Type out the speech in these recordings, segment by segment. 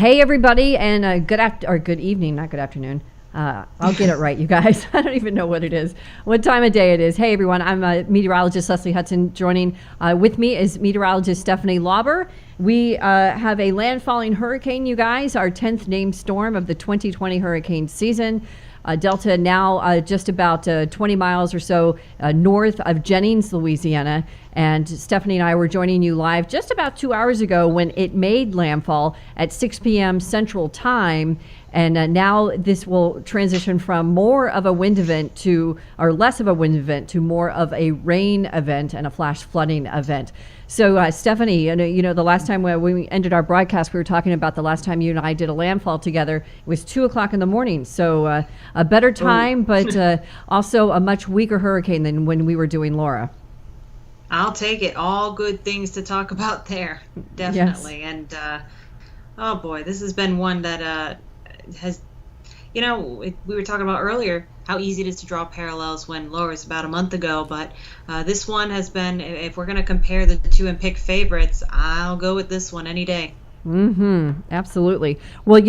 Hey everybody, and good evening, not good afternoon. I'll get it right, you guys. I don't even know what it is, what time of day it is. Hey everyone, I'm meteorologist Leslie Hudson. Joining with me is meteorologist Stephanie Lauber. We have a landfalling hurricane, you guys, our 10th named storm of the 2020 hurricane season. Delta now just about 20 miles or so north of Jennings, Louisiana. And Stephanie and I were joining you live just about 2 hours ago when it made landfall at 6 p.m. Central Time. And now this will transition from more of a wind event to, or less of a wind event to more of a rain event and a flash flooding event. So Stephanie, the last time when we ended our broadcast, we were talking about the last time you and I did a landfall together. It was 2 o'clock in the morning. So a better time, but also a much weaker hurricane than when we were doing Laura. I'll take it. All good things to talk about there. Definitely. Yes. And oh boy, this has been one that has, we were talking about earlier how easy it is to draw parallels when Laura was about a month ago, but this one has been, if we're going to compare the two and pick favorites, I'll go with this one any day. Absolutely. Well,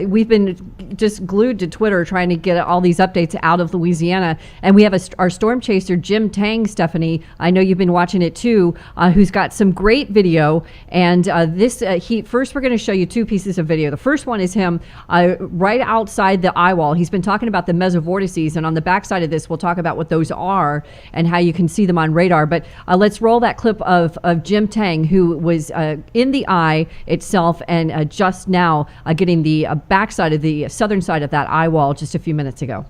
we've been just glued to Twitter trying to get all these updates out of Louisiana, and we have our storm chaser, Jim Tang, Stephanie. I know you've been watching it too, who's got some great video. And first we're going to show you two pieces of video. The first one is him right outside the eye wall. He's been talking about the mesovortices, and on the backside of this, we'll talk about what those are and how you can see them on radar. But let's roll that clip of Jim Tang, who was in the eye itself and just now getting the backside of the southern side of that eye wall just a few minutes ago.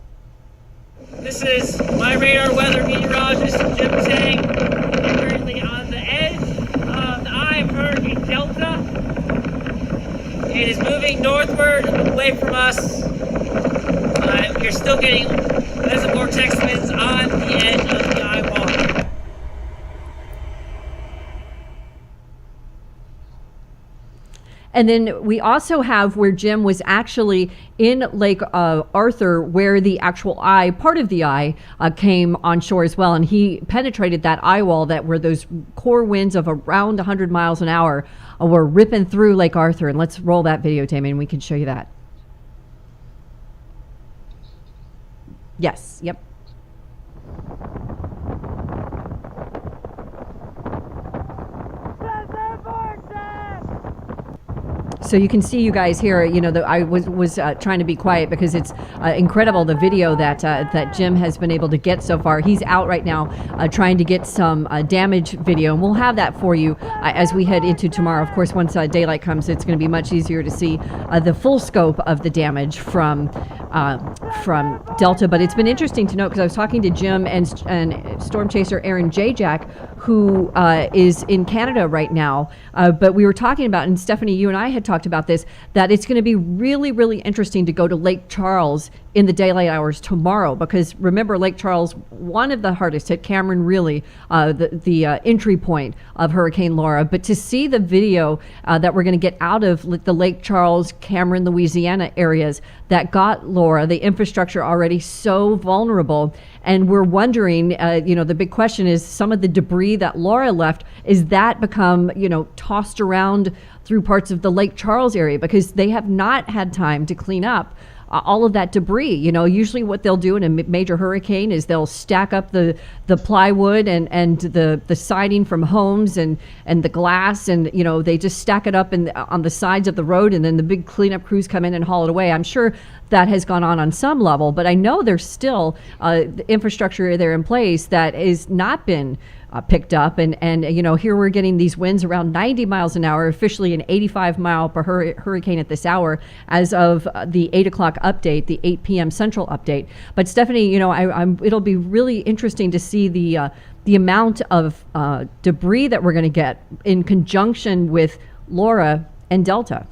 This is my radar weather meteorologist, Jim Tang. I'm currently on the edge of the eye of Hurricane Delta. It is moving northward away from us. We're still getting mesovortex winds on the edge of the eye wall. And then we also have where Jim was actually in Lake Arthur, where the actual eye, part of the eye, came on shore as well. And he penetrated that eye wall where those core winds of around 100 miles an hour were ripping through Lake Arthur. And let's roll that video, Tammy, and we can show you that. Yes, yep. So you can see, you guys here, I was trying to be quiet because it's incredible, the video that Jim has been able to get so far. He's out right now trying to get some damage video, and we'll have that for you as we head into tomorrow. Of course, once daylight comes, it's going to be much easier to see the full scope of the damage from Delta. But it's been interesting to note, because I was talking to Jim and storm chaser Aaron Jack, who is in Canada right now. But we were talking about, and Stephanie, you and I had talked about this, that it's going to be really, really interesting to go to Lake Charles in the daylight hours tomorrow, because remember, Lake Charles, one of the hardest hit, Cameron really, the entry point of Hurricane Laura. But to see the video that we're going to get out of the Lake Charles, Cameron, Louisiana areas that got Laura, the infrastructure already so vulnerable. And we're wondering, the big question is, some of the debris that Laura left, is that become, tossed around through parts of the Lake Charles area, because they have not had time to clean up all of that debris. Usually what they'll do in a major hurricane is they'll stack up the plywood and the siding from homes and the glass, and they just stack it up on the sides of the road, and then the big cleanup crews come in and haul it away. I'm sure that has gone on some level, but I know there's still the infrastructure there in place that has not been picked up, and here we're getting these winds around 90 miles an hour, officially an 85 mile per hurricane at this hour as of the 8 o'clock update, the 8 p.m. Central update. But Stephanie, it'll be really interesting to see the amount of debris that we're going to get in conjunction with Laura and Delta.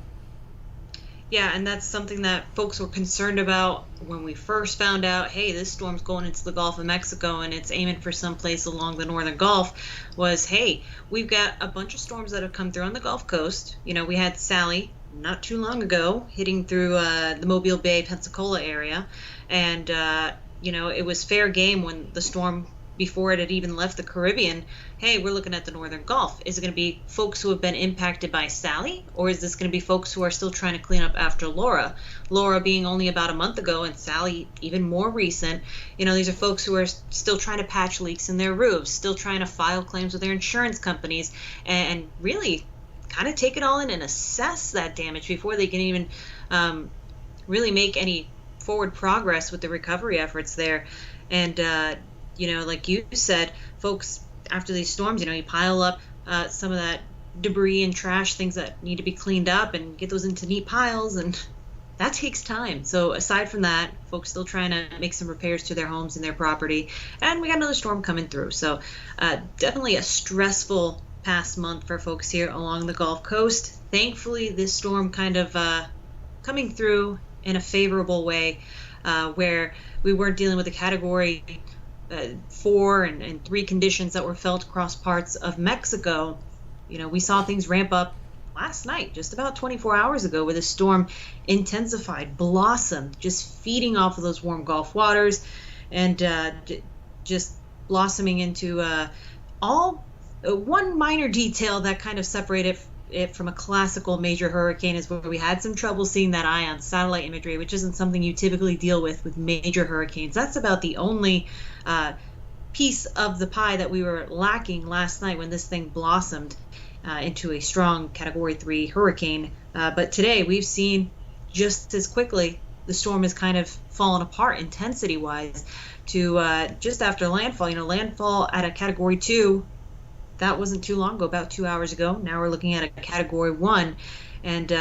Yeah, and that's something that folks were concerned about when we first found out, hey, this storm's going into the Gulf of Mexico and it's aiming for someplace along the northern Gulf, was, hey, we've got a bunch of storms that have come through on the Gulf Coast. We had Sally not too long ago hitting through the Mobile Bay, Pensacola area. And, it was fair game when the storm before it had even left the Caribbean, hey, we're looking at the Northern Gulf. Is it going to be folks who have been impacted by Sally, or is this going to be folks who are still trying to clean up after Laura? Laura being only about a month ago and Sally even more recent. These are folks who are still trying to patch leaks in their roofs, still trying to file claims with their insurance companies, and really kind of take it all in and assess that damage before they can even really make any forward progress with the recovery efforts there. And like you said, folks, after these storms, you pile up some of that debris and trash, things that need to be cleaned up, and get those into neat piles, and that takes time. So aside from that, folks still trying to make some repairs to their homes and their property, and we got another storm coming through. So definitely a stressful past month for folks here along the Gulf Coast. Thankfully, this storm kind of coming through in a favorable way, where we weren't dealing with a category 4 and 3 conditions that were felt across parts of Mexico. We saw things ramp up last night, just about 24 hours ago, where the storm intensified, blossomed, just feeding off of those warm Gulf waters, and just blossoming into all one minor detail that kind of separated it from a classical major hurricane is where we had some trouble seeing that eye on satellite imagery, which isn't something you typically deal with major hurricanes. That's about the only piece of the pie that we were lacking last night when this thing blossomed into a strong Category 3 hurricane. But today we've seen just as quickly the storm has kind of fallen apart intensity-wise to just after landfall. Landfall at a Category 2, that wasn't too long ago, about 2 hours ago. Now we're looking at a Category 1. And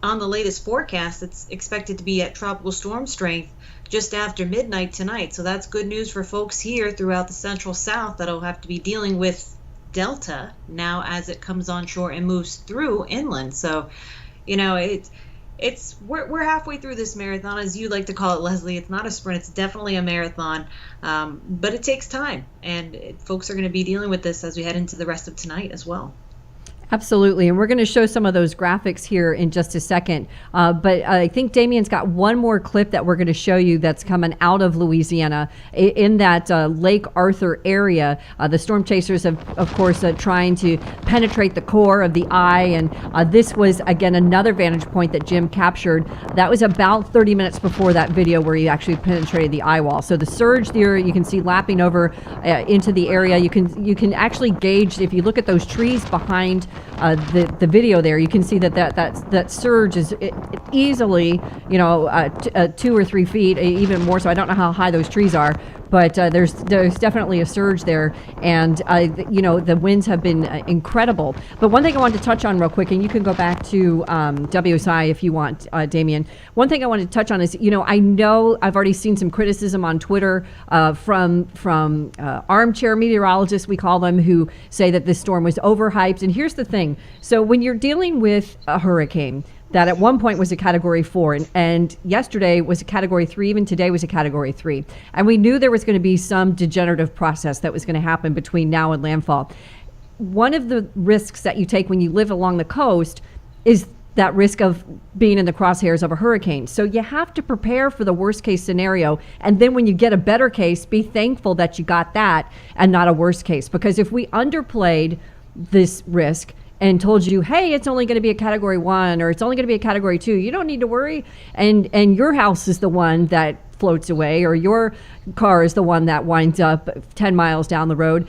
on the latest forecast, it's expected to be at tropical storm strength just after midnight tonight. So that's good news for folks here throughout the Central South that'll have to be dealing with Delta now as it comes onshore and moves through inland. So, we're halfway through this marathon, as you like to call it, Leslie. It's not a sprint, it's definitely a marathon, but it takes time, and folks are going to be dealing with this as we head into the rest of tonight as well. Absolutely. And we're going to show some of those graphics here in just a second. But I think Damien's got one more clip that we're going to show you that's coming out of Louisiana in that Lake Arthur area. The storm chasers have, of course, trying to penetrate the core of the eye. And this was, again, another vantage point that Jim captured. That was about 30 minutes before that video where he actually penetrated the eye wall. So the surge there, you can see lapping over into the area. You can actually gauge, if you look at those trees behind the video there, you can see that surge is easily 2 or 3 feet, even more so. I don't know how high those trees are, but there's definitely a surge there, and the winds have been incredible. But one thing I wanted to touch on real quick, and you can go back to WSI if you want, Damien. One thing I wanted to touch on is, I know I've already seen some criticism on Twitter from armchair meteorologists, we call them, who say that this storm was overhyped. And here's the thing. So when you're dealing with a hurricane that at one point was a Category 4, and yesterday was a Category 3, even today was a Category 3. And we knew there was going to be some degenerative process that was going to happen between now and landfall. One of the risks that you take when you live along the coast is that risk of being in the crosshairs of a hurricane. So you have to prepare for the worst case scenario. And then when you get a better case, be thankful that you got that and not a worst case. Because if we underplayed this risk and told you, hey, it's only going to be a Category 1 or it's only going to be a Category 2, you don't need to worry. And your house is the one that floats away, or your car is the one that winds up 10 miles down the road.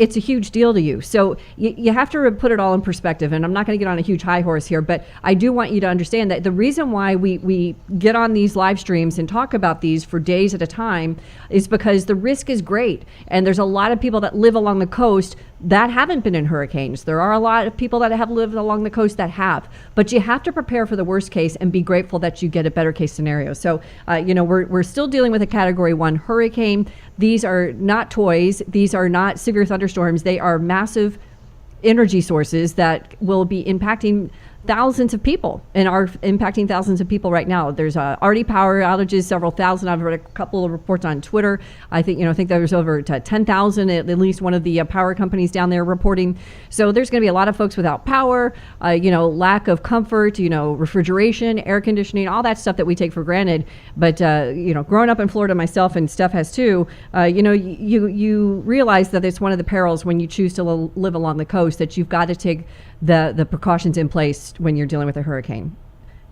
It's a huge deal to you. So you have to put it all in perspective. And I'm not going to get on a huge high horse here, but I do want you to understand that the reason why we get on these live streams and talk about these for days at a time is because the risk is great. And there's a lot of people that live along the coast that haven't been in hurricanes. There are a lot of people that have lived along the coast that have. But you have to prepare for the worst case and be grateful that you get a better case scenario. So, we're still dealing with a Category 1 hurricane. These are not toys. These are not severe thunderstorms. They are massive energy sources that will be impacting thousands of people and are impacting thousands of people right now. There's already power outages, several thousand. I've read a couple of reports on Twitter. I think there's over 10,000 at least one of the power companies down there reporting. So there's going to be a lot of folks without power, lack of comfort, refrigeration, air conditioning, all that stuff that we take for granted. But growing up in Florida myself, and Steph has too, you realize that it's one of the perils when you choose to live along the coast, that you've got to take the precautions in place when you're dealing with a hurricane.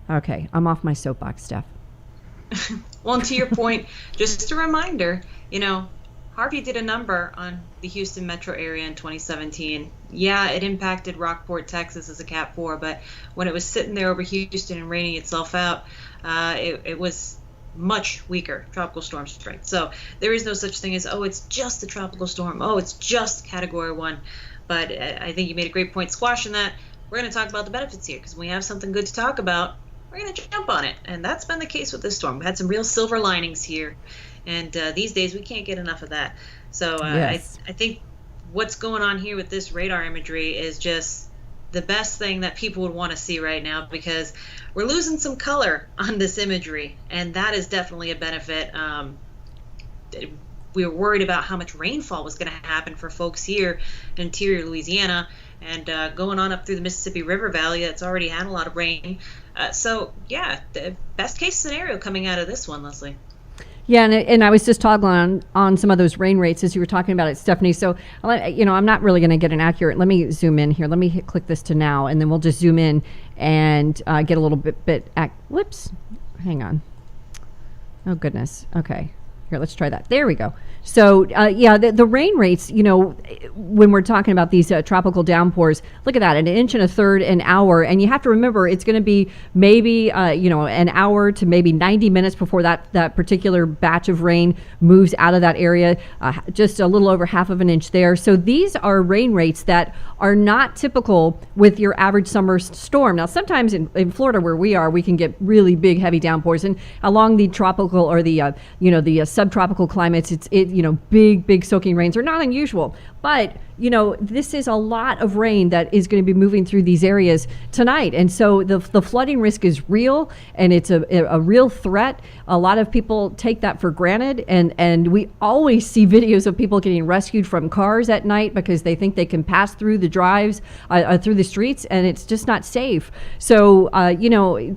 Okay, I'm off my soapbox, Steph. Well, and to your point, just a reminder, Harvey did a number on the Houston metro area in 2017. Yeah, it impacted Rockport, Texas as a Cat 4, but when it was sitting there over Houston and raining itself out, it was much weaker tropical storm strength. So there is no such thing as, it's just a tropical storm. It's just Category 1. But I think you made a great point squashing that. We're going to talk about the benefits here, because when we have something good to talk about, we're going to jump on it. And that's been the case with this storm. We had some real silver linings here. And these days we can't get enough of that. So yes. I think what's going on here with this radar imagery is just the best thing that people would want to see right now, because we're losing some color on this imagery. And that is definitely a benefit. We were worried about how much rainfall was going to happen for folks here in interior Louisiana and going on up through the Mississippi River Valley. That's already had a lot of rain. The best case scenario coming out of this one, Leslie. Yeah, and I was just toggling on some of those rain rates as you were talking about it, Stephanie. So, I'm not really going to get an accurate. Let me zoom in here. Let me click this to now, and then we'll just zoom in and get a little bit. Whoops, hang on. Oh goodness. Okay. Here, let's try that. There we go. So, the rain rates, when we're talking about these tropical downpours, look at that, 1 1/3 inches an hour. And you have to remember, it's going to be maybe, an hour to maybe 90 minutes before that particular batch of rain moves out of that area, just a little over 1/2 of an inch there. So these are rain rates that are not typical with your average summer storm. Now, sometimes in Florida where we are, we can get really big, heavy downpours. And along the tropical or the subtropical climates, big soaking rains are not unusual. But, this is a lot of rain that is going to be moving through these areas tonight. And so the flooding risk is real, and it's a real threat. A lot of people take that for granted. And we always see videos of people getting rescued from cars at night because they think they can pass through the drives, through the streets, and it's just not safe. So,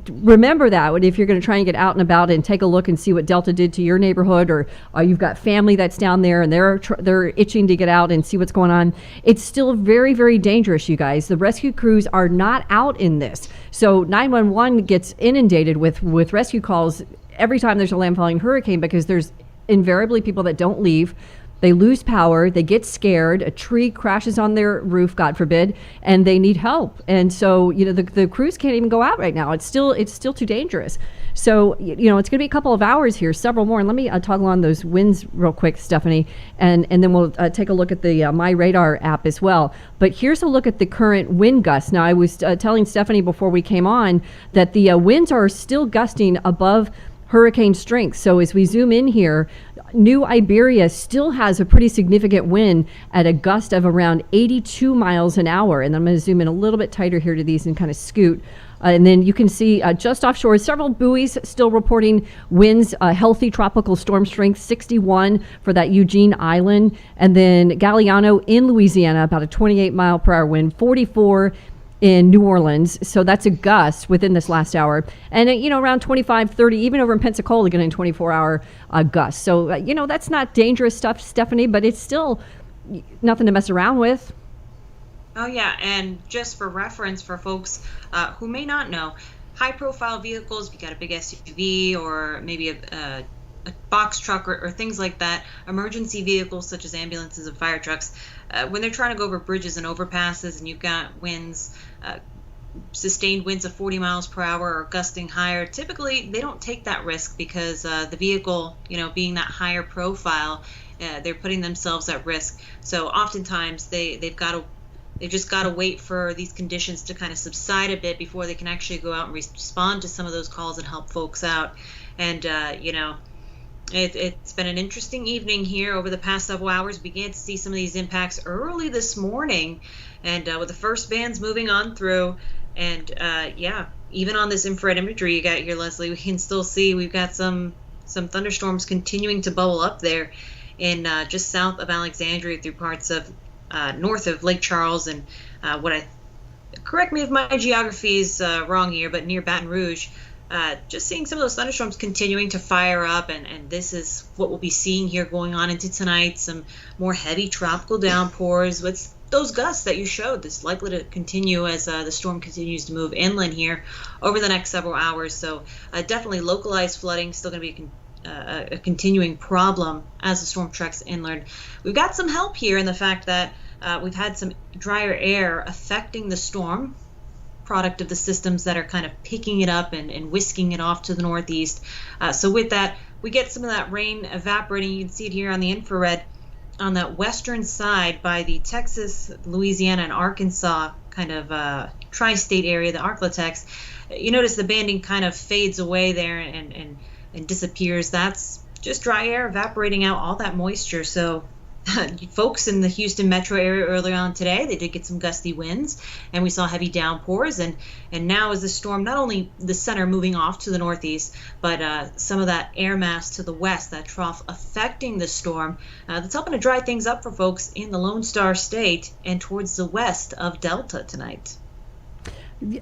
remember that if you're going to try and get out and about and take a look and see what Delta did to your neighborhood, or you've got family that's down there and they're itching to get out and see what's going on. It's still very, very dangerous, you guys. The rescue crews are not out in this. So 911 gets inundated with rescue calls every time there's a landfalling hurricane, because there's invariably people that don't leave. They lose power, they get scared, a tree crashes on their roof, God forbid, and they need help. And so, the crews can't even go out right now. It's still too dangerous. So, it's going to be a couple of hours here, several more. And let me toggle on those winds real quick, Stephanie, and then we'll take a look at the My Radar app as well. But here's a look at the current wind gusts. Now, I was telling Stephanie before we came on that the winds are still gusting above hurricane strength. So as we zoom in here, New Iberia still has a pretty significant wind at a gust of around 82 miles an hour. And I'm going to zoom in a little bit tighter here to these and kind of scoot. And then you can see just offshore, several buoys still reporting winds, healthy tropical storm strength, 61 for that Eugene Island. And then Galliano in Louisiana, about a 28 mile per hour wind, 44 in New Orleans. So that's a gust within this last hour. And, around 25, 30, even over in Pensacola, getting 24-hour gusts. So, that's not dangerous stuff, Stephanie, but it's still nothing to mess around with. Oh, yeah. And just for reference for folks who may not know, high-profile vehicles, if you got a big SUV or maybe a box truck or things like that, emergency vehicles such as ambulances and fire trucks, when they're trying to go over bridges and overpasses and you've got winds, sustained winds of 40 miles per hour or gusting higher, typically they don't take that risk because the vehicle, being that higher profile, they're putting themselves at risk. So oftentimes they've just got to wait for these conditions to kind of subside a bit before they can actually go out and respond to some of those calls and help folks out. And, it's been an interesting evening here over the past several hours. We began to see some of these impacts early this morning, and with the first bands moving on through, And yeah, even on this infrared imagery you got here, Leslie, we can still see we've got some thunderstorms continuing to bubble up there in just south of Alexandria through parts of north of Lake Charles and correct me if my geography is wrong here, but near Baton Rouge. Just seeing some of those thunderstorms continuing to fire up, and this is what we'll be seeing here going on into tonight. Some more heavy tropical downpours with those gusts that you showed. This is likely to continue as the storm continues to move inland here over the next several hours. So definitely localized flooding, still going to be a continuing problem as the storm treks inland. We've got some help here in the fact that we've had some drier air affecting the storm, product of the systems that are kind of picking it up and whisking it off to the northeast. So with that, we get some of that rain evaporating. You can see it here on the infrared on that western side by the Texas, Louisiana, and Arkansas kind of tri-state area, the Arklatex. You notice the banding kind of fades away there and disappears. That's just dry air evaporating out all that moisture. So folks in the Houston metro area earlier on today, they did get some gusty winds, and we saw heavy downpours. And now as the storm, not only the center moving off to the northeast, but some of that air mass to the west, that trough affecting the storm, that's helping to dry things up for folks in the Lone Star State and towards the west of Delta tonight.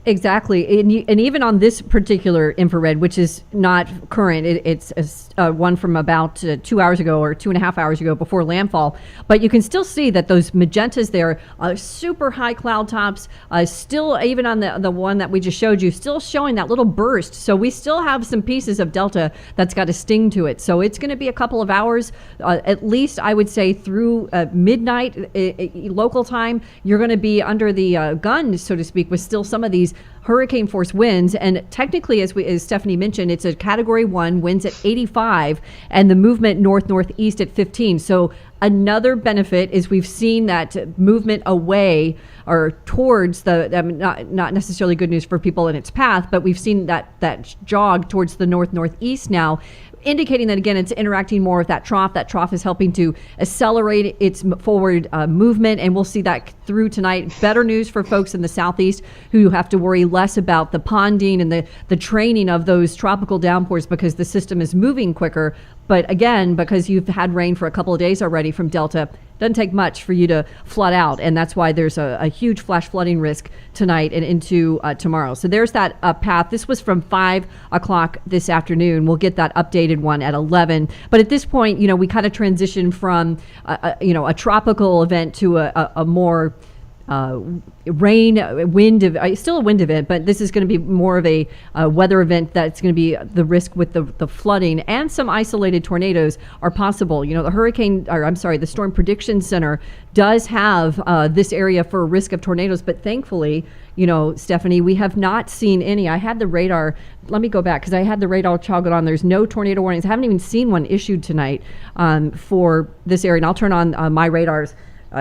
Exactly. And even on this particular infrared, which is not current, it's one from about 2 hours ago or 2.5 hours ago before landfall. But you can still see that those magentas there, super high cloud tops, still even on the one that we just showed you, still showing that little burst. So we still have some pieces of Delta that's got a sting to it. So it's going to be a couple of hours, at least I would say through midnight local time. You're going to be under the gun, so to speak, with still some of these hurricane force winds. And technically, as Stephanie mentioned, it's a category 1, winds at 85 and the movement northeast at 15. So another benefit is we've seen that movement away or towards not necessarily good news for people in its path, but we've seen that jog towards the northeast now, indicating that, again, it's interacting more with that trough. That trough is helping to accelerate its forward movement, and we'll see that through tonight. Better news for folks in the southeast who have to worry less about the ponding and the training of those tropical downpours because the system is moving quicker. But again, because you've had rain for a couple of days already from Delta, doesn't take much for you to flood out, and that's why there's a huge flash flooding risk tonight and into tomorrow. So there's that path. This was from 5 o'clock this afternoon. We'll get that updated one at 11. But at this point, we kind of transition from a tropical event to a more wind, still a wind event, but this is going to be more of a weather event that's going to be the risk with the flooding, and some isolated tornadoes are possible. The Storm Prediction Center does have this area for a risk of tornadoes, but thankfully, Stephanie, we have not seen any. I had the radar, let me go back, because I had the radar toggled on. There's no tornado warnings. I haven't even seen one issued tonight for this area, and I'll turn on my radars.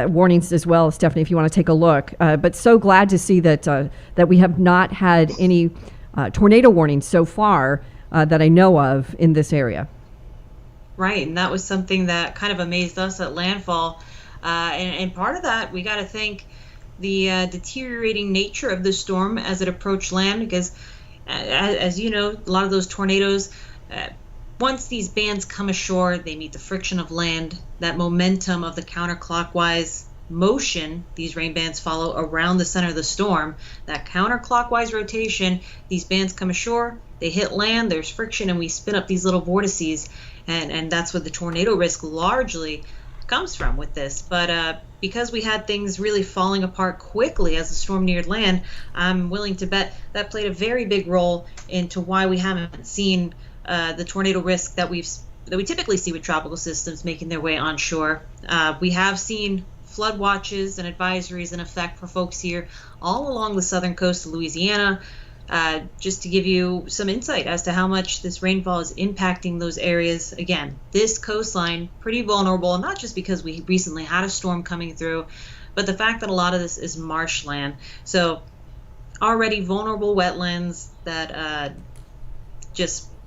Warnings as well, Stephanie, if you want to take a look. But so glad to see that we have not had any tornado warnings so far that I know of in this area. Right, and that was something that kind of amazed us at landfall. And part of that, we got to thank the deteriorating nature of the storm as it approached land, because as you know, a lot of those tornadoes, once these bands come ashore, they meet the friction of land, that momentum of the counterclockwise motion these rain bands follow around the center of the storm, that counterclockwise rotation, these bands come ashore, they hit land, there's friction, and we spin up these little vortices, and that's what the tornado risk largely comes from with this. But because we had things really falling apart quickly as the storm neared land, I'm willing to bet that played a very big role into why we haven't seen the tornado risk that we typically see with tropical systems making their way onshore. We have seen flood watches and advisories in effect for folks here all along the southern coast of Louisiana, just to give you some insight as to how much this rainfall is impacting those areas. Again, this coastline pretty vulnerable, not just because we recently had a storm coming through, but the fact that a lot of this is marshland. So already vulnerable wetlands that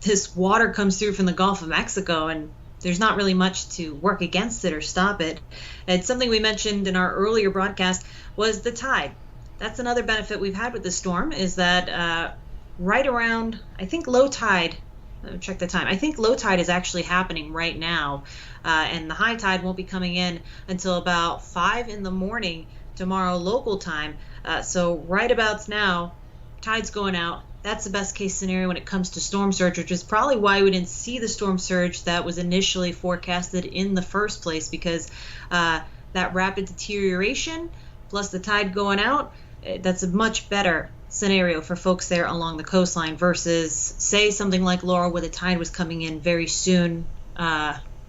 this water comes through from the Gulf of Mexico, and there's not really much to work against it or stop it. And something we mentioned in our earlier broadcast was the tide. that's another benefit we've had with the storm is that right around, I think low tide, check the time, I think low tide is actually happening right now, and the high tide won't be coming in until about 5 in the morning tomorrow local time. So right about now, tide's going out. That's the best case scenario when it comes to storm surge, which is probably why we didn't see the storm surge that was initially forecasted in the first place, because that rapid deterioration plus the tide going out, that's a much better scenario for folks there along the coastline versus, say, something like Laurel, where the tide was coming in very soon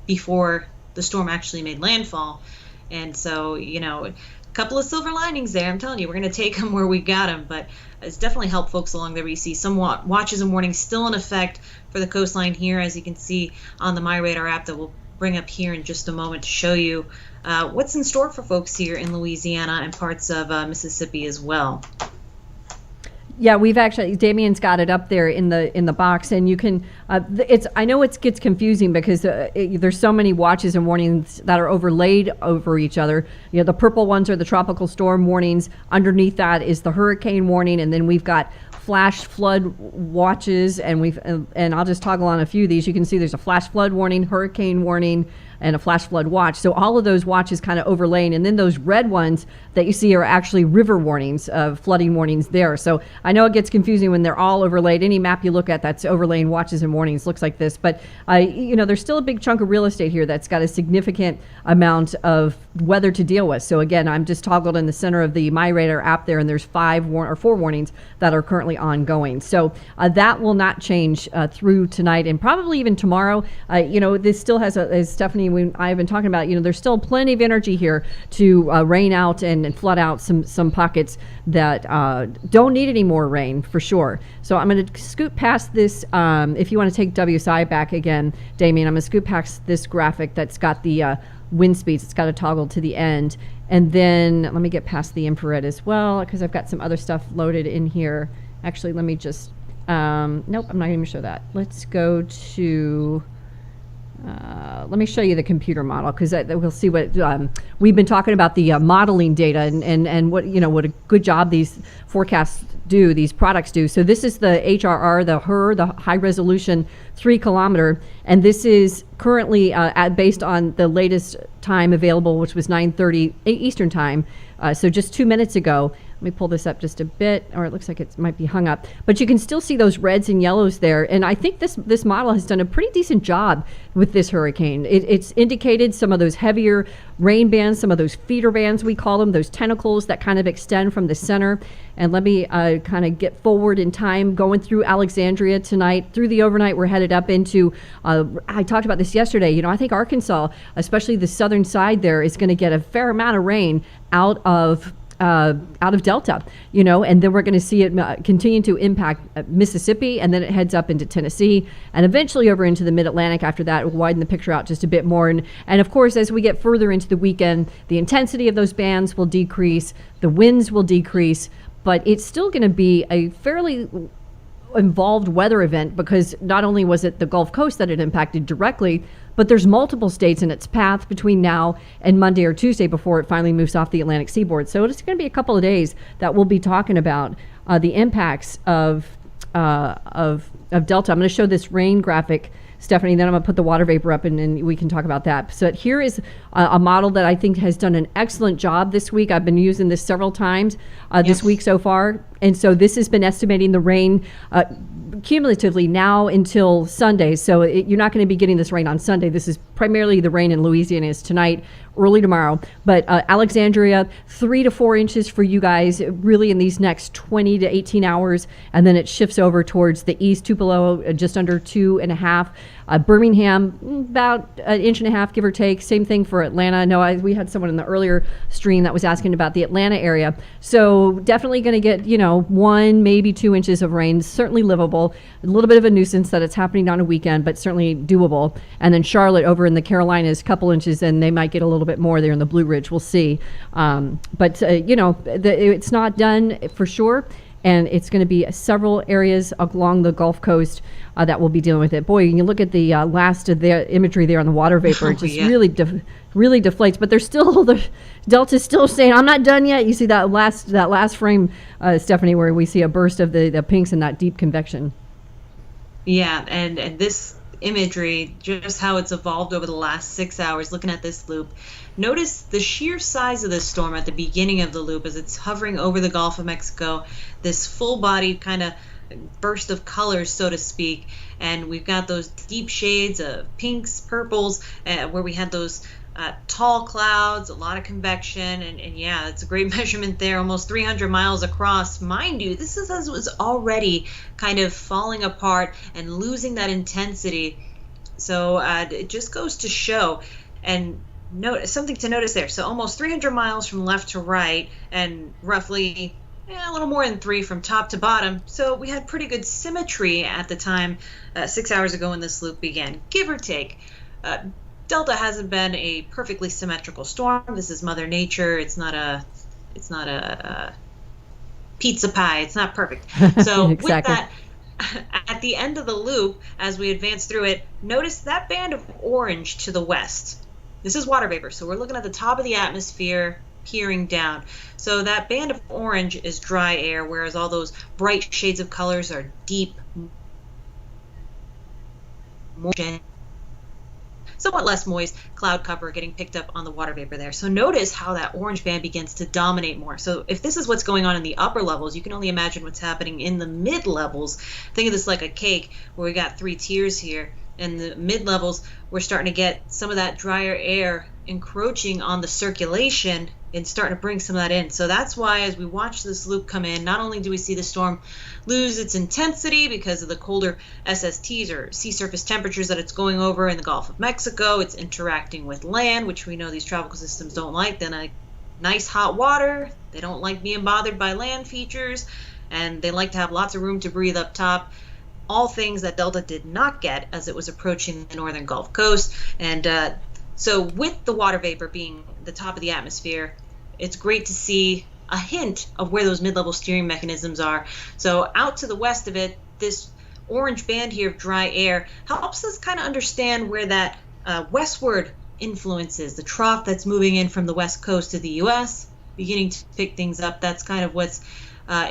before the storm actually made landfall. And so, a couple of silver linings there. I'm telling you, we're going to take them where we got them, but it's definitely helped folks along there. We see some watches and warnings still in effect for the coastline here, as you can see on the My Radar app that we'll bring up here in just a moment to show you what's in store for folks here in Louisiana and parts of Mississippi as well. Yeah, we've actually, Damien's got it up there in the box, and you can. I know it gets confusing because there's so many watches and warnings that are overlaid over each other. The purple ones are the tropical storm warnings. Underneath that is the hurricane warning, and then we've got flash flood watches, and I'll just toggle on a few of these. You can see there's a flash flood warning, hurricane warning, and a flash flood watch. So all of those watches kind of overlaying, and then those red ones that you see are actually river warnings, flooding warnings there. So I know it gets confusing when they're all overlaid. Any map you look at that's overlaying watches and warnings looks like this, but there's still a big chunk of real estate here that's got a significant amount of weather to deal with. So again, I'm just toggled in the center of the My Radar app there, and there's 4 warnings that are currently ongoing. So that will not change through tonight and probably even tomorrow. This still has, as Stephanie I've been talking about, there's still plenty of energy here to rain out and flood out some pockets that don't need any more rain for sure. So I'm going to scoot past this. If you want to take WSI back again, Damien, I'm going to scoot past this graphic that's got the wind speeds. It's got a toggle to the end. And then let me get past the infrared as well, because I've got some other stuff loaded in here. Actually, let me just, nope, I'm not going to show that. Let's go to, let me show you the computer model, because we'll see what we've been talking about, the modeling data and what a good job these forecasts do, these products do. So this is the HRR, the high resolution 3 kilometer, and this is currently based on the latest time available, which was 9:30 Eastern time. So just 2 minutes ago. Let me pull this up just a bit, or it looks like it might be hung up. But you can still see those reds and yellows there. And I think this model has done a pretty decent job with this hurricane. It's indicated some of those heavier rain bands, some of those feeder bands, we call them, those tentacles that kind of extend from the center. And let me kind of get forward in time, going through Alexandria tonight. Through the overnight, we're headed up into, I talked about this yesterday, I think Arkansas, especially the southern side there, is going to get a fair amount of rain out of Delta, and then we're going to see it continue to impact Mississippi, and then it heads up into Tennessee, and eventually over into the Mid-Atlantic. After that, we'll widen the picture out just a bit more. And of course, as we get further into the weekend, the intensity of those bands will decrease, the winds will decrease, but it's still going to be a fairly involved weather event, because not only was it the Gulf Coast that it impacted directly, but there's multiple states in its path between now and Monday or Tuesday before it finally moves off the Atlantic seaboard. So it's going to be a couple of days that we'll be talking about the impacts of Delta. I'm going to show this rain graphic, Stephanie, then I'm going to put the water vapor up, and we can talk about that. So here is a model that I think has done an excellent job this week. I've been using this several times this week so far. And so this has been estimating the rain cumulatively now until Sunday. So you're not going to be getting this rain on Sunday. This is primarily the rain in Louisiana is tonight, early tomorrow. But Alexandria, 3 to 4 inches for you guys, really in these next 20 to 18 hours. And then it shifts over towards the east, Tupelo, just under 2.5. Birmingham, about 1.5 inches, give or take. Same thing for Atlanta. No, we had someone in the earlier stream that was asking about the Atlanta area. So definitely going to get, 1, maybe 2 inches of rain, certainly livable. A little bit of a nuisance that it's happening on a weekend, but certainly doable. And then Charlotte over in the Carolinas, couple inches, and they might get a little bit more there in the Blue Ridge. We'll see. But it's not done for sure. and it's going to be several areas along the Gulf Coast that will be dealing with it. Boy, you look at the last of the imagery there on the water vapor. It just really deflates. But there's still the Delta's still saying, "I'm not done yet." You see that last frame, Stephanie, where we see a burst of the pinks and that deep convection. Yeah, and this imagery, just how it's evolved over the last 6 hours, looking at this loop. Notice the sheer size of this storm at the beginning of the loop as it's hovering over the Gulf of Mexico, this full-bodied kind of burst of colors, so to speak. And we've got those deep shades of pinks, purples, where we had those tall clouds, a lot of convection, and yeah, it's a great measurement there, almost 300 miles across. Mind you, this is as it was already kind of falling apart and losing that intensity. So it just goes to show, and something to notice there. So almost 300 miles from left to right, and roughly a little more than 3 from top to bottom. So we had pretty good symmetry at the time, 6 hours ago when this loop began, give or take. Delta hasn't been a perfectly symmetrical storm. This is Mother Nature. It's not a pizza pie. It's not perfect. So exactly. With that, at the end of the loop, as we advance through it, notice that band of orange to the west. This is water vapor, so we're looking at the top of the atmosphere, peering down. So that band of orange is dry air, whereas all those bright shades of colors are deep, somewhat less moist cloud cover getting picked up on the water vapor there. So notice how that orange band begins to dominate more. So if this is what's going on in the upper levels, you can only imagine what's happening in the mid levels. Think of this like a cake where we got 3 tiers here. In the mid levels, we're starting to get some of that drier air encroaching on the circulation and starting to bring some of that in. So that's why as we watch this loop come in, not only do we see the storm lose its intensity because of the colder SSTs or sea surface temperatures that it's going over in the Gulf of Mexico, it's interacting with land, which we know these tropical systems don't like. Then like nice hot water, they don't like being bothered by land features, and they like to have lots of room to breathe up top. All things that Delta did not get as it was approaching the northern Gulf Coast. And so with the water vapor being the top of the atmosphere, it's great to see a hint of where those mid-level steering mechanisms are. So out to the west of it, this orange band here of dry air helps us kind of understand where that westward influence is. The trough that's moving in from the west coast of the U.S., beginning to pick things up. That's kind of what's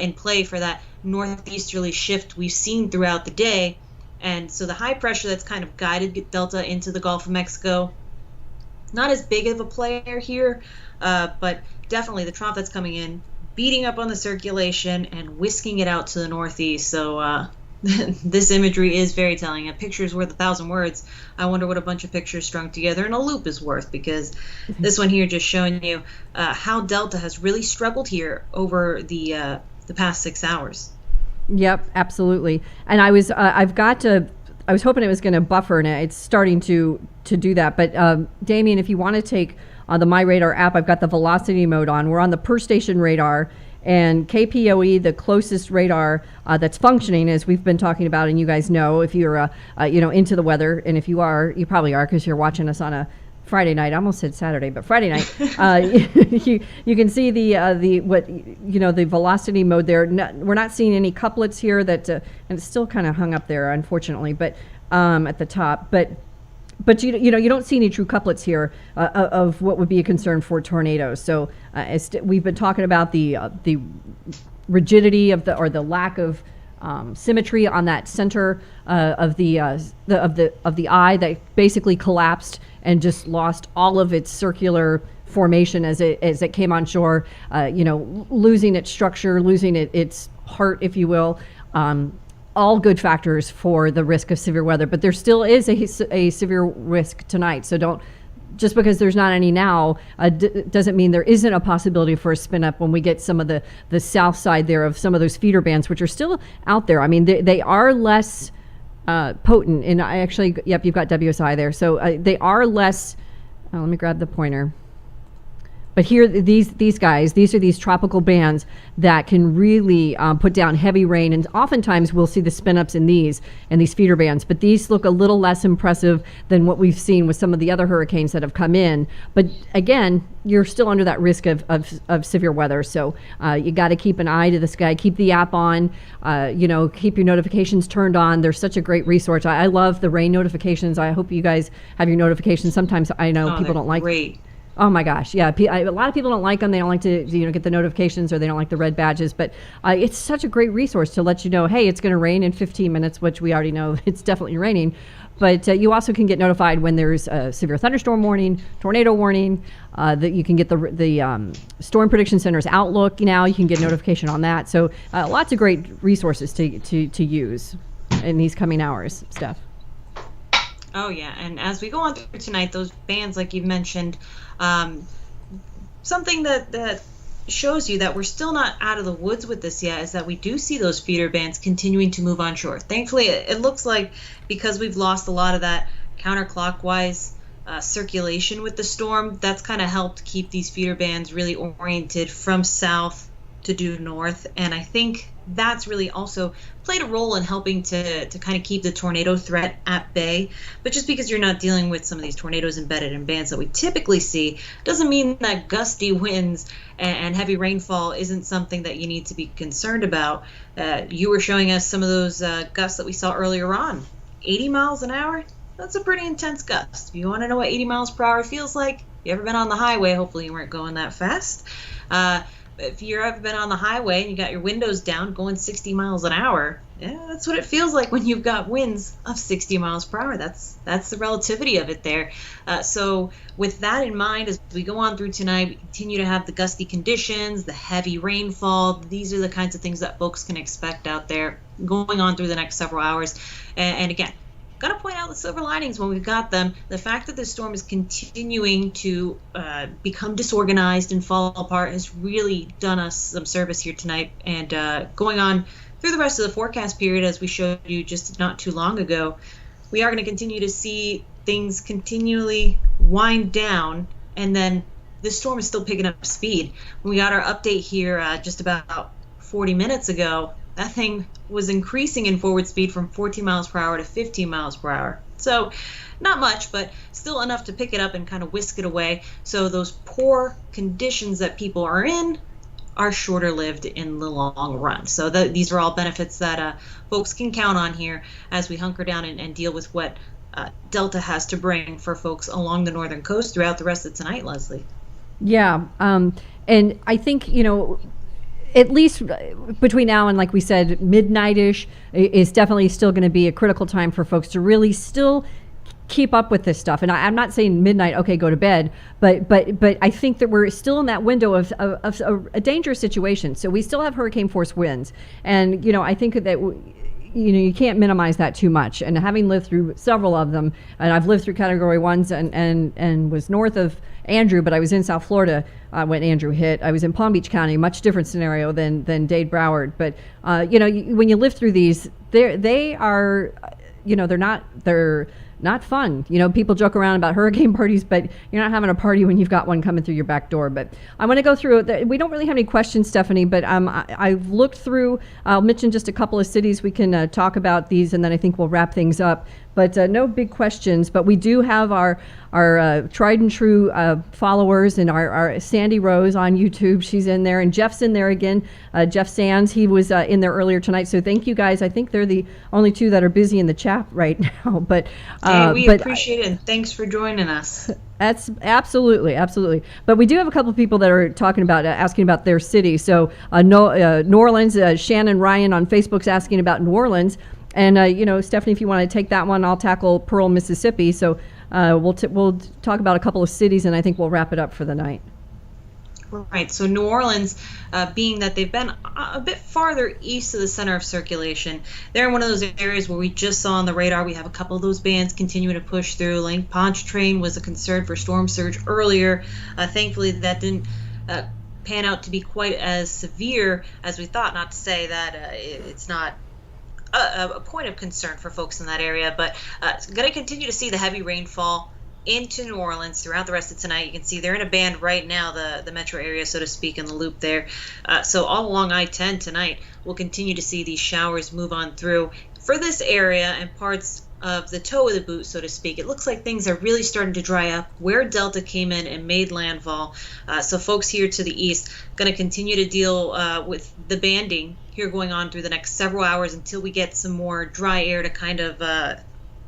in play for that northeasterly shift we've seen throughout the day. And so the high pressure that's kind of guided Delta into the Gulf of Mexico, not as big of a player here, but definitely the trough that's coming in, beating up on the circulation and whisking it out to the northeast. So this imagery is very telling. A picture is worth 1,000 words. I wonder what a bunch of pictures strung together in a loop is worth, because this one here just showing you how Delta has really struggled here over the past 6 hours. Yep, absolutely. And I was hoping it was going to buffer, and it's starting to do that. But Damien, if you want to take the MyRadar app, I've got the velocity mode on. We're on the per station radar, and KPOE, the closest radar that's functioning, as we've been talking about, and you guys know if you're into the weather, and if you are, you probably are because you're watching us on a Friday night. I almost said Saturday, but Friday night. You can see the velocity mode there. We're not seeing any couplets here that, and it's still kind of hung up there, unfortunately, but at the top. But you don't see any true couplets here of what would be a concern for tornadoes. So we've been talking about the rigidity of the lack of symmetry on that center of the eye that basically collapsed and just lost all of its circular formation as it came on shore. Losing its structure, losing its heart, if you will. All good factors for the risk of severe weather, but there still is a severe risk tonight. So just because there's not any now doesn't mean there isn't a possibility for a spin up when we get some of the south side there of some of those feeder bands, which are still out there. I mean, they are less potent. And you've got WSI there. So they are less, let me grab the pointer. But here, these guys, these are these tropical bands that can really put down heavy rain, and oftentimes we'll see the spin-ups in these feeder bands. But these look a little less impressive than what we've seen with some of the other hurricanes that have come in. But again, you're still under that risk of severe weather. So you got to keep an eye to the sky, keep the app on, keep your notifications turned on. They're such a great resource. I love the rain notifications. I hope you guys have your notifications. Sometimes I know people don't like. Great. Oh my gosh, yeah. A lot of people don't like them. They don't like to, get the notifications, or they don't like the red badges. But it's such a great resource to let you know, hey, it's going to rain in 15 minutes, which we already know it's definitely raining. But you also can get notified when there's a severe thunderstorm warning, tornado warning. That you can get the Storm Prediction Center's Outlook now. You can get notification on that. So lots of great resources to use in these coming hours, Steph. Oh yeah, and as we go on through tonight, those bands, like you mentioned, something that shows you that we're still not out of the woods with this yet is that we do see those feeder bands continuing to move onshore. Thankfully, it looks like because we've lost a lot of that counterclockwise circulation with the storm, that's kind of helped keep these feeder bands really oriented from south to due north, and I think that's really also played a role in helping to kind of keep the tornado threat at bay. But just because you're not dealing with some of these tornadoes embedded in bands that we typically see doesn't mean that gusty winds and heavy rainfall isn't something that you need to be concerned about. You were showing us some of those gusts that we saw earlier on. 80 miles an hour? That's a pretty intense gust. If you want to know what 80 miles per hour feels like, if you ever been on the highway, hopefully you weren't going that fast. If you've ever been on the highway and you got your windows down going 60 miles an hour, yeah, that's what it feels like when you've got winds of 60 miles per hour. That's the relativity of it there. So with that in mind, as we go on through tonight, we continue to have the gusty conditions, the heavy rainfall. These are the kinds of things that folks can expect out there going on through the next several hours. And again, got to point out the silver linings when we've got them. The fact that the storm is continuing to become disorganized and fall apart has really done us some service here tonight. And going on through the rest of the forecast period, as we showed you just not too long ago, we are going to continue to see things continually wind down, and then this storm is still picking up speed. When we got our update here just about 40 minutes ago, that thing was increasing in forward speed from 14 miles per hour to 15 miles per hour. So not much, but still enough to pick it up and kind of whisk it away. So those poor conditions that people are in are shorter lived in the long run. So these are all benefits that folks can count on here as we hunker down and deal with what Delta has to bring for folks along the northern coast throughout the rest of tonight, Leslie. Yeah. And I think, at least between now and, like we said, midnight-ish is definitely still going to be a critical time for folks to really still keep up with this stuff. And I'm not saying midnight, okay, go to bed, but I think that we're still in that window of a dangerous situation. So we still have hurricane force winds, and I think that you can't minimize that too much. And having lived through several of them, and I've lived through category ones and was north of Andrew, but I was in South Florida when Andrew hit. I was in Palm Beach County, much different scenario than Dade Broward. But when you live through these, they are, they're not fun. People joke around about hurricane parties, but you're not having a party when you've got one coming through your back door. But I want to go through it. We don't really have any questions, Stephanie, but I've looked through. I'll mention just a couple of cities we can talk about these, and then I think we'll wrap things up. But no big questions. But we do have our tried and true followers, and our Sandy Rose on YouTube. She's in there, and Jeff's in there again. Jeff Sands, he was in there earlier tonight. So thank you guys. I think they're the only two that are busy in the chat right now. But we appreciate it, and thanks for joining us. That's absolutely. But we do have a couple of people that are talking about asking about their city. So New Orleans, Shannon Ryan on Facebook's asking about New Orleans. And, Stephanie, if you want to take that one, I'll tackle Pearl, Mississippi. So we'll talk about a couple of cities, and I think we'll wrap it up for the night. Right. So New Orleans, being that they've been a bit farther east of the center of circulation, they're in one of those areas where we just saw on the radar. We have a couple of those bands continuing to push through. Lake Pontchartrain was a concern for storm surge earlier. Thankfully, that didn't pan out to be quite as severe as we thought. Not to say that it's not a point of concern for folks in that area, but going to continue to see the heavy rainfall into New Orleans throughout the rest of tonight. You can see they're in a band right now, the metro area, so to speak, in the loop there. So all along I-10 tonight, we'll continue to see these showers move on through. For this area and parts of the toe of the boot, so to speak, it looks like things are really starting to dry up where Delta came in and made landfall. So folks here to the east going to continue to deal with the banding here going on through the next several hours until we get some more dry air to kind of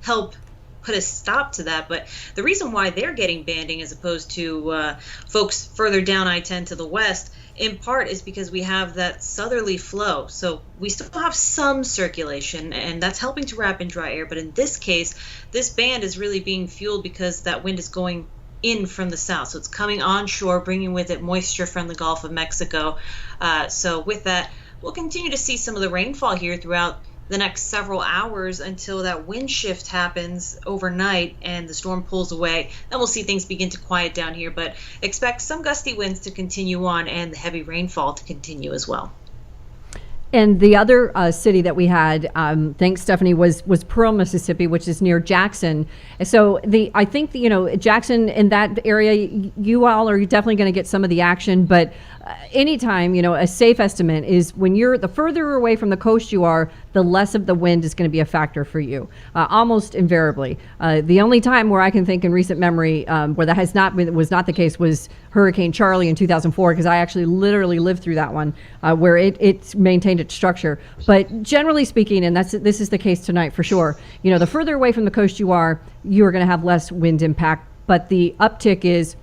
help put a stop to that. But the reason why they're getting banding as opposed to folks further down I-10 to the west in part is because we have that southerly flow. So we still have some circulation, and that's helping to wrap in dry air. But in this case, this band is really being fueled because that wind is going in from the south. So it's coming onshore, bringing with it moisture from the Gulf of Mexico. So with that, we'll continue to see some of the rainfall here throughout the next several hours until that wind shift happens overnight and the storm pulls away. Then we'll see things begin to quiet down here, but expect some gusty winds to continue on and the heavy rainfall to continue as well. And the other city that we had, thanks Stephanie, was Pearl, Mississippi, which is near Jackson. So I think Jackson in that area, you all are definitely going to get some of the action. But anytime, a safe estimate is when the further away from the coast you are, the less of the wind is going to be a factor for you, almost invariably. The only time where I can think in recent memory where that was not the case was Hurricane Charlie in 2004, because I actually literally lived through that one, where it maintained its structure. But generally speaking, and this is the case tonight for sure, the further away from the coast you are going to have less wind impact. But the uptick is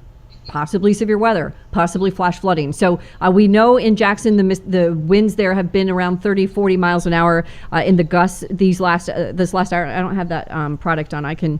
possibly severe weather, possibly flash flooding. So we know in Jackson the winds there have been around 30, 40 miles an hour in the gusts this last hour. I don't have that product on. I can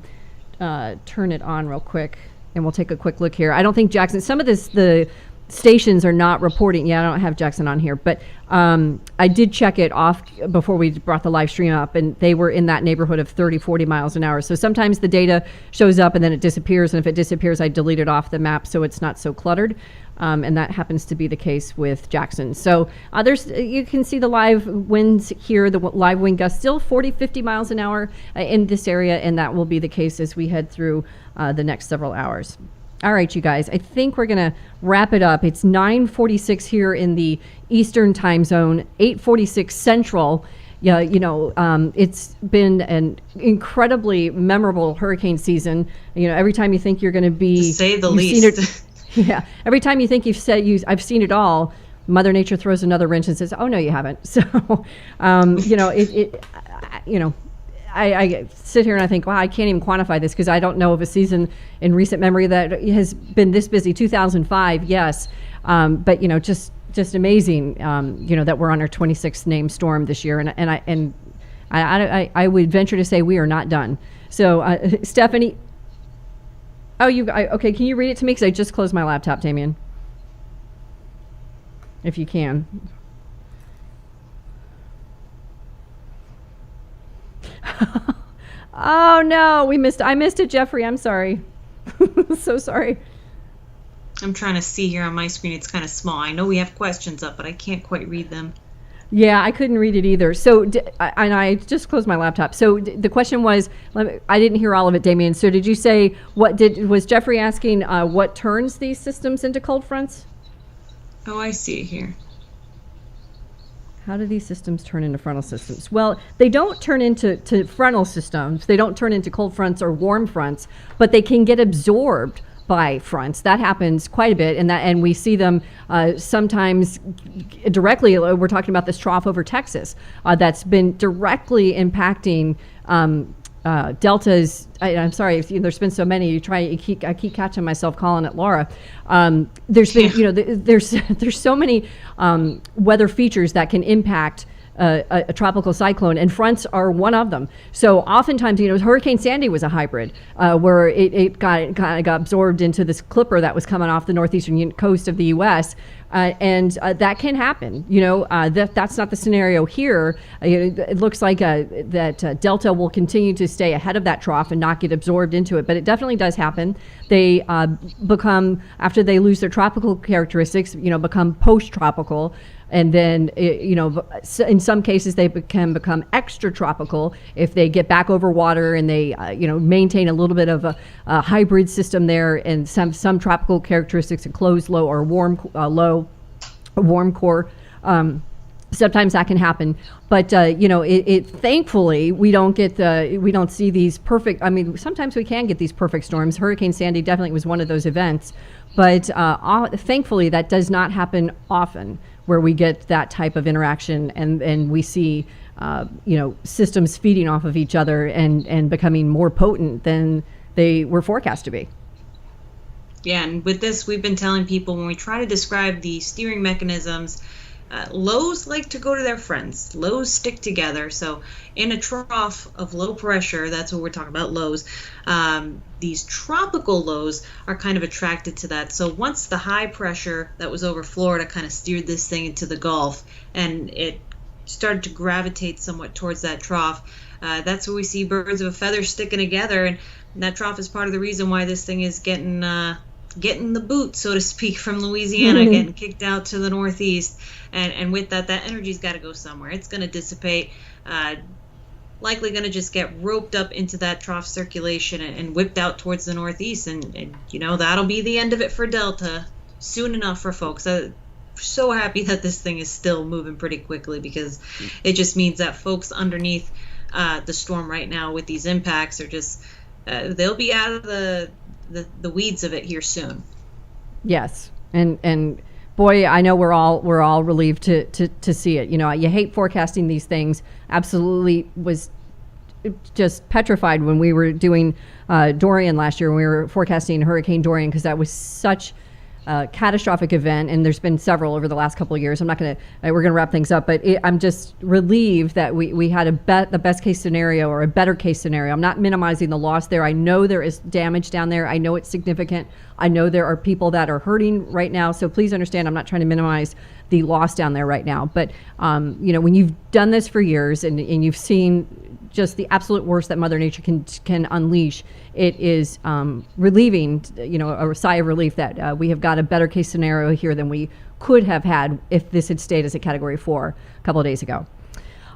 turn it on real quick and we'll take a quick look here. I don't think Jackson, some of the stations are not reporting. Yeah, I don't have Jackson on here, but I did check it off before we brought the live stream up, and they were in that neighborhood of 30, 40 miles an hour. So sometimes the data shows up and then it disappears, and if it disappears, I delete it off the map so it's not so cluttered. And that happens to be the case with Jackson. So you can see the live winds here, the live wind gusts still 40, 50 miles an hour in this area, and that will be the case as we head through the next several hours. All right, you guys, I think we're going to wrap it up. It's 9:46 here in the Eastern time zone, 8:46 Central. Yeah, it's been an incredibly memorable hurricane season. Every time you think you're going to be, to say the least. Yeah, every time you think I've seen it all, Mother Nature throws another wrench and says, "Oh no, you haven't." So, I sit here and I think, wow, I can't even quantify this because I don't know of a season in recent memory that has been this busy. 2005, yes, but just amazing. That we're on our 26th named storm this year, and I would venture to say we are not done. So, Stephanie, okay? Can you read it to me? Because I just closed my laptop, Damien. If you can. Oh no, I missed it, Jeffrey. I'm sorry. So sorry. I'm trying to see here on my screen. It's kind of small. I know we have questions up, but I can't quite read them. Yeah, I couldn't read it either. So, and I just closed my laptop. So the question was, I didn't hear all of it, Damien. So did you say, was Jeffrey asking what turns these systems into cold fronts? Oh, I see it here. How do these systems turn into frontal systems? Well, they don't turn into frontal systems. They don't turn into cold fronts or warm fronts, but they can get absorbed by fronts. That happens quite a bit, and we see them sometimes directly. We're talking about this trough over Texas that's been directly impacting deltas. I'm sorry, there's been so many. I keep catching myself calling it Laura. There's been, there's so many weather features that can impact a tropical cyclone, and fronts are one of them. So oftentimes, Hurricane Sandy was a hybrid where it got absorbed into this clipper that was coming off the northeastern coast of the U.S. And that can happen. That's not the scenario here. It looks like that Delta will continue to stay ahead of that trough and not get absorbed into it, but it definitely does happen. They become, after they lose their tropical characteristics, become post-tropical. And then, in some cases, they can become extra tropical if they get back over water and they, maintain a little bit of a hybrid system there, and some tropical characteristics, a closed low or warm low, a warm core. Sometimes that can happen, but thankfully we don't see these perfect. I mean, sometimes we can get these perfect storms. Hurricane Sandy definitely was one of those events, but thankfully that does not happen often, where we get that type of interaction and we see systems feeding off of each other and becoming more potent than they were forecast to be. Yeah, and with this, we've been telling people when we try to describe the steering mechanisms. Lows like to go to their friends. Lows stick together. So in a trough of low pressure, that's what we're talking about, lows, these tropical lows are kind of attracted to that. So once the high pressure that was over Florida kind of steered this thing into the Gulf, and it started to gravitate somewhat towards that trough, that's where we see birds of a feather sticking together. And that trough is part of the reason why this thing is getting the boot, so to speak, from Louisiana, getting kicked out to the northeast. And with that energy's got to go somewhere. It's going to dissipate, likely going to just get roped up into that trough circulation and whipped out towards the northeast. And that'll be the end of it for Delta soon enough for folks. So happy that this thing is still moving pretty quickly, because it just means that folks underneath the storm right now with these impacts are just, they'll be out of the weeds of it here soon. Yes. And boy, I know we're all relieved to see it. You hate forecasting these things. Absolutely was just petrified when we were doing Dorian last year, when we were forecasting Hurricane Dorian, because that was such a catastrophic event, and there's been several over the last couple of years. We're going to wrap things up, but I'm just relieved that we had the best case scenario, or a better case scenario. I'm not minimizing the loss there. I know there is damage down there. I know it's significant. I know there are people that are hurting right now. So please understand, I'm not trying to minimize the loss down there right now. But, when you've done this for years and you've seen just the absolute worst that Mother Nature can unleash, it is relieving, a sigh of relief that we have got a better case scenario here than we could have had if this had stayed as a Category 4 a couple of days ago.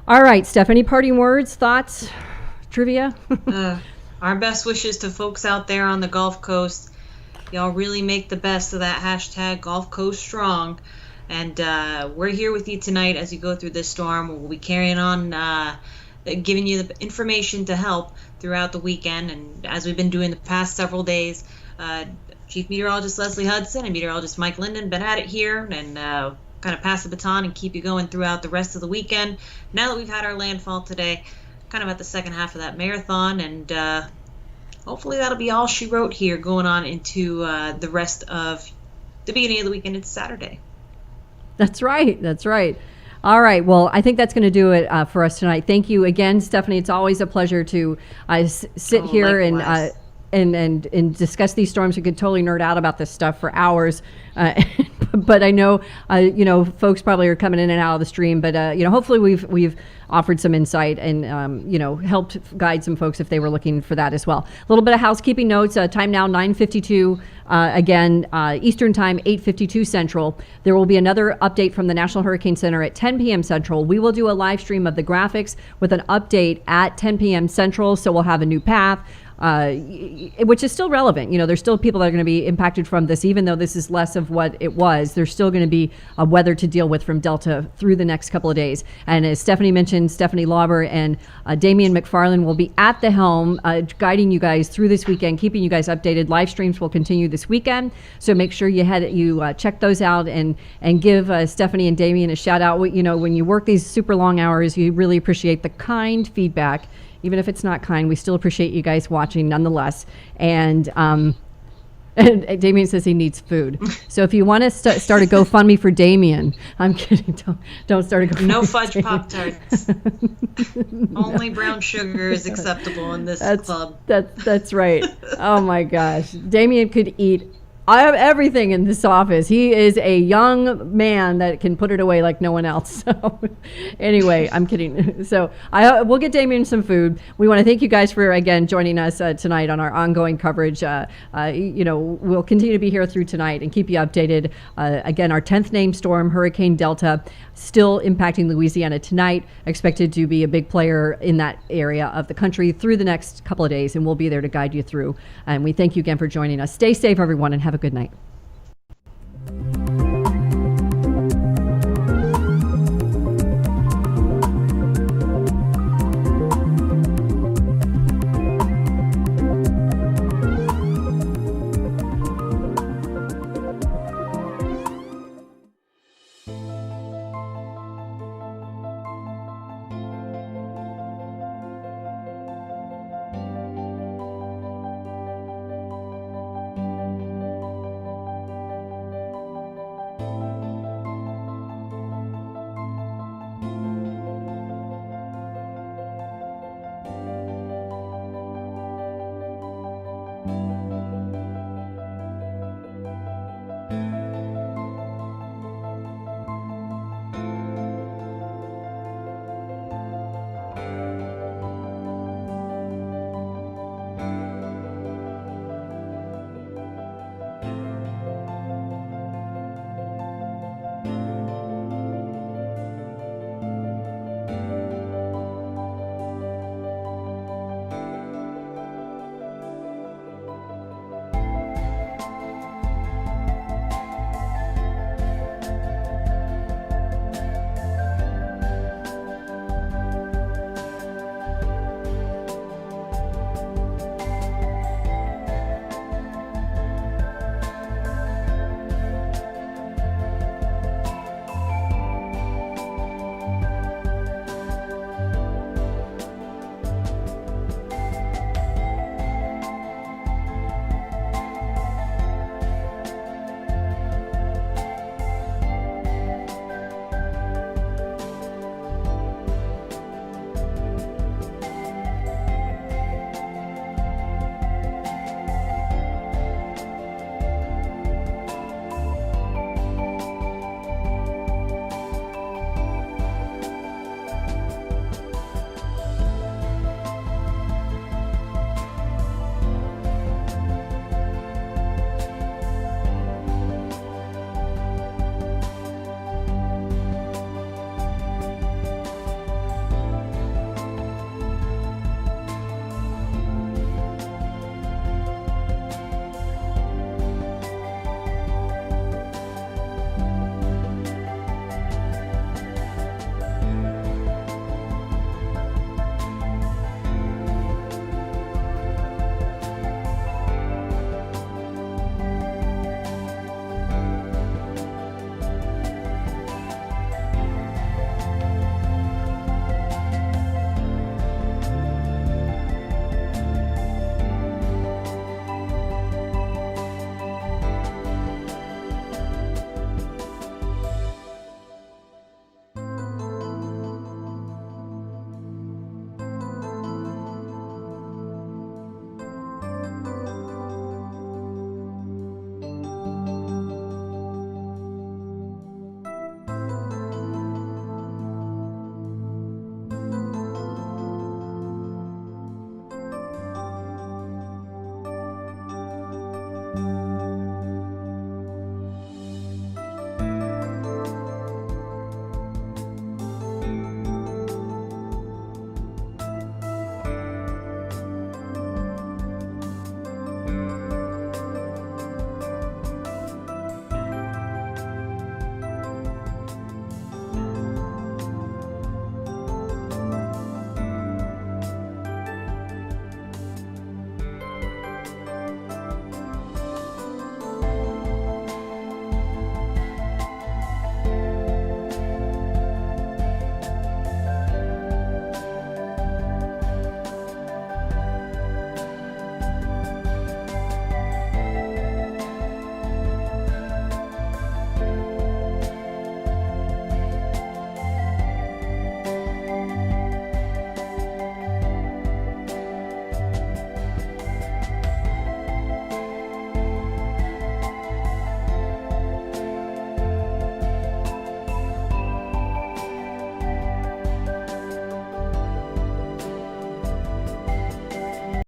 All right, Steph, any parting words, thoughts, trivia? Our best wishes to folks out there on the Gulf Coast. Y'all really make the best of that hashtag Gulf Coast Strong. And we're here with you tonight as you go through this storm. We'll be carrying on, giving you the information to help throughout the weekend. And as we've been doing the past several days, Chief Meteorologist Leslie Hudson and Meteorologist Mike Linden been at it here and kind of pass the baton and keep you going throughout the rest of the weekend. Now that we've had our landfall today, kind of at the second half of that marathon, and hopefully that'll be all she wrote here going on into the rest of the beginning of the weekend. It's Saturday. That's right. All right. Well, I think that's going to do it for us tonight. Thank you again, Stephanie. It's always a pleasure to sit here and discuss these storms. We could totally nerd out about this stuff for hours. But I know, folks probably are coming in and out of the stream. But hopefully we've offered some insight and helped guide some folks if they were looking for that as well. A little bit of housekeeping notes. Time now 9:52. Again, Eastern Time 8:52 Central. There will be another update from the National Hurricane Center at 10 p.m. Central. We will do a live stream of the graphics with an update at 10 p.m. Central. So we'll have a new path. Which is still relevant. There's still people that are going to be impacted from this, even though this is less of what it was. There's still going to be weather to deal with from Delta through the next couple of days. And as Stephanie mentioned, Stephanie Lauber and Damian McFarland will be at the helm, guiding you guys through this weekend, keeping you guys updated. Live streams will continue this weekend, so make sure you check those out and give Stephanie and Damian a shout out. When you work these super long hours, you really appreciate the kind feedback. Even if it's not kind, we still appreciate you guys watching nonetheless. And Damien says he needs food. So if you want to start a GoFundMe for Damien, I'm kidding. Don't start a GoFundMe. No fudge Pop-Tarts. Only brown sugar is acceptable in this club. That's right. Oh my gosh. Damien could eat I have everything in this office. He is a young man that can put it away like no one else. So anyway, I'm kidding. So we'll get Damien some food. We want to thank you guys for, again, joining us tonight on our ongoing coverage. We'll continue to be here through tonight and keep you updated. Again, our 10th named storm, Hurricane Delta, still impacting Louisiana tonight, expected to be a big player in that area of the country through the next couple of days, and we'll be there to guide you through. And we thank you again for joining us. Stay safe, everyone, and have a good night.